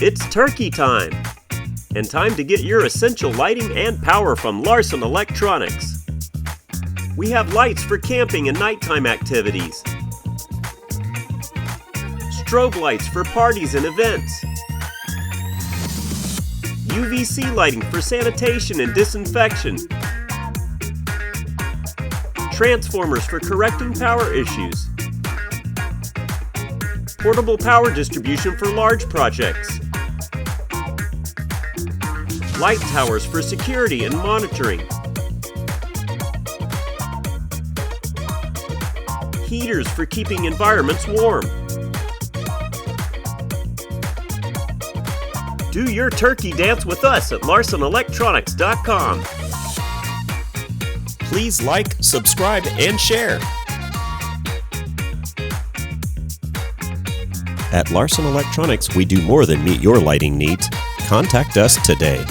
It's turkey time! And time to get your essential lighting and power from LARSON Electronics. We have lights for camping and nighttime activities, strobe lights for parties and events, UVC lighting for sanitation and disinfection, transformers for correcting power issues, portable power distribution for large projects, light towers for security and monitoring, heaters for keeping environments warm. Do your turkey dance with us at LarsonElectronics.com. Please like, subscribe, and share. At LARSON Electronics, we do more than meet your lighting needs. Contact us today.